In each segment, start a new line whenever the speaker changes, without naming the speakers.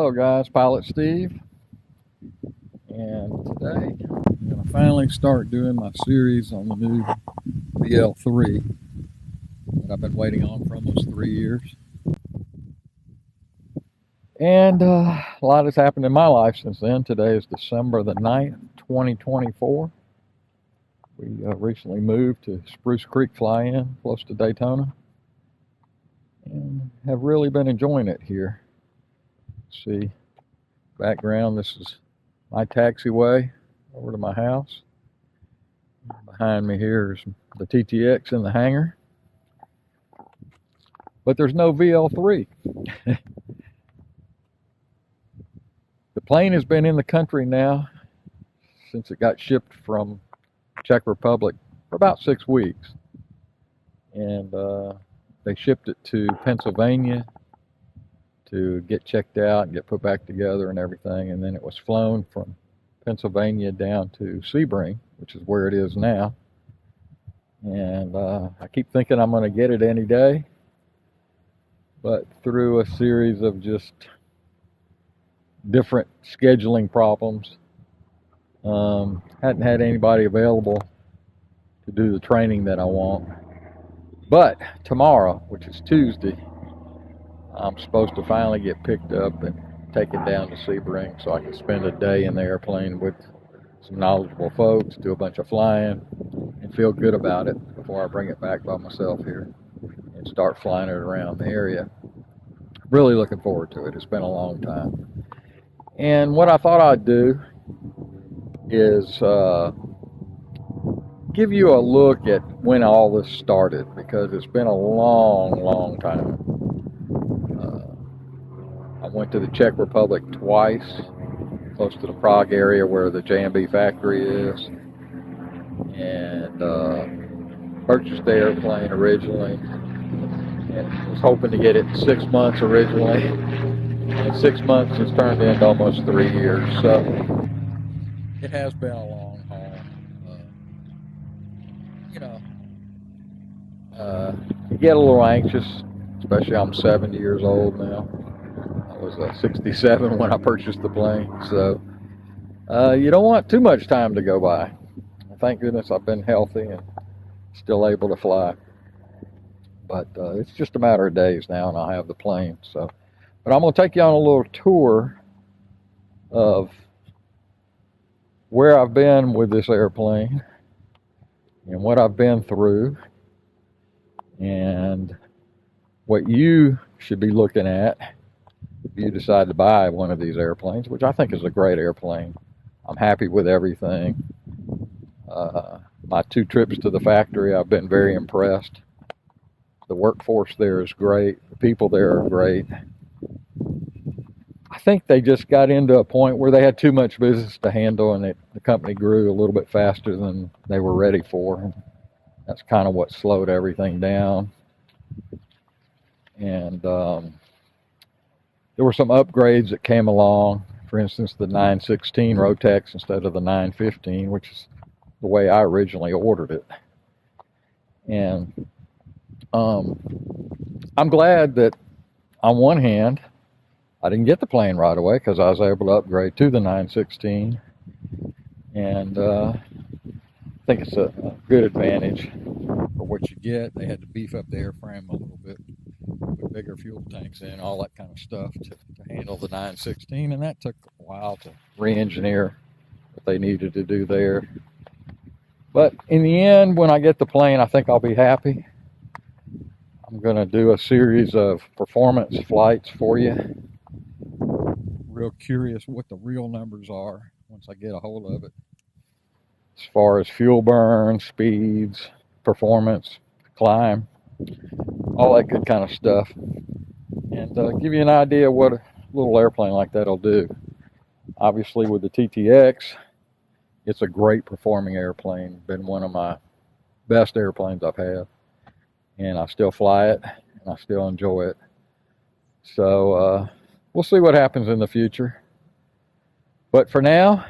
Hello guys, Pilot Steve, and today I'm going to finally start doing my series on the new VL3 that I've been waiting on for almost 3 years. And a lot has happened in my life since then. Today is December the 9th, 2024. We recently moved to Spruce Creek Fly-In, close to Daytona, and have really been enjoying it here. See, background, this is my taxiway over to my house. Behind me here is the TTX in the hangar. But there's no VL3. The plane has been in the country now since it got shipped from Czech Republic for about 6 weeks. And they shipped it to Pennsylvania to get checked out and get put back together and everything, and then it was flown from Pennsylvania down to Sebring, which is where it is now. And I keep thinking I'm going to get it any day, but through a series of just different scheduling problems, hadn't had anybody available to do the training that I want. But tomorrow, which is Tuesday, I'm supposed to finally get picked up and taken down to Sebring so I can spend a day in the airplane with some knowledgeable folks, do a bunch of flying, and feel good about it before I bring it back by myself here and start flying it around the area. Really looking forward to it. It's been a long time. And what I thought I'd do is give you a look at when all this started, because it's been a long time. I went to the Czech Republic twice, close to the Prague area where the JMB factory is, and purchased the airplane originally, and was hoping to get it in 6 months originally, and 6 months has turned into almost 3 years, so it has been a long haul. You get a little anxious, especially I'm 70 years old now. I was 67 when I purchased the plane, so you don't want too much time to go by. Thank goodness I've been healthy and still able to fly. But it's just a matter of days now and I'll have the plane. So, but I'm going to take you on a little tour of where I've been with this airplane and what I've been through and what you should be looking at if you decide to buy one of these airplanes, which I think is a great airplane. I'm happy with everything. My 2 trips to the factory, I've been very impressed. The workforce there is great. The people there are great. I think they just got into a point where they had too much business to handle, and the company grew a little bit faster than they were ready for. That's kind of what slowed everything down. And there were some upgrades that came along. For instance, the 916 Rotex instead of the 915, which is the way I originally ordered it. And I'm glad that on one hand, I didn't get the plane right away because I was able to upgrade to the 916. And I think it's a good advantage for what you get. They had to beef up the airframe a little bit, put bigger fuel tanks in, all that kind of stuff to handle the 916, and that took a while to re-engineer what they needed to do there. But in the end, when I get the plane, I think I'll be happy. I'm going to do a series of performance flights for you. Real curious what the real numbers are once I get a hold of it, as far as fuel burn, speeds, performance, climb, all that good kind of stuff, and give you an idea what a little airplane like that will do. Obviously with the TTX, it's a great performing airplane, been one of my best airplanes I've had, and I still fly it and I still enjoy it. So we'll see what happens in the future, but for now,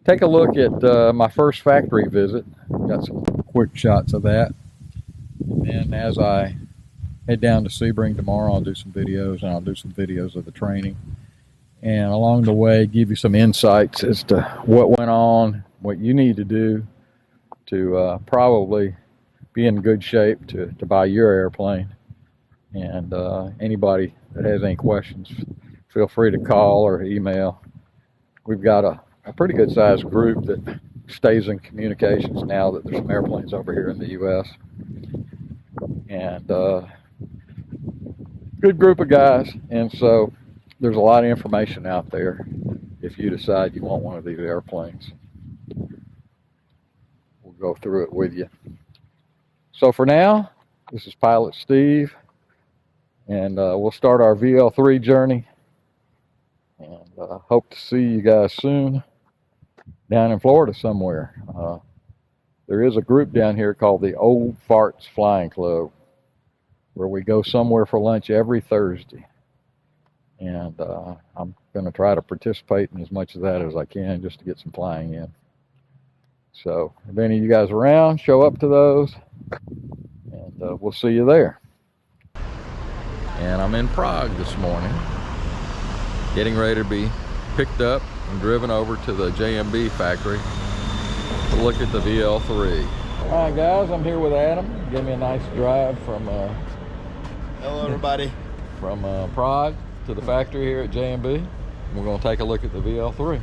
take a look at my first factory visit. Got some quick shots of that. And then as I head down to Sebring tomorrow, I'll do some videos, and I'll do some videos of the training. and along the way give you some insights as to what went on, what you need to do to probably be in good shape to buy your airplane. And anybody that has any questions, feel free to call or email. We've got a pretty good sized group that stays in communications now that there's some airplanes over here in the U.S. And good group of guys, and so there's a lot of information out there if you decide you want one of these airplanes. We'll go through it with you. So for now, this is Pilot Steve, and we'll start our VL3 journey, and hope to see you guys soon down in Florida somewhere. There is a group down here called the Old Farts Flying Club, where we go somewhere for lunch every Thursday. And I'm going to try to participate in as much of that as I can just to get some flying in. So if any of you guys are around, show up to those, and we'll see you there. And I'm in Prague this morning, getting ready to be picked up and driven over to the JMB factory to look at the VL3. All right, guys, I'm here with Adam. Gave me a nice drive from
hello, everybody.
From Prague to the factory here at JMB. We're going to take a look at the VL3.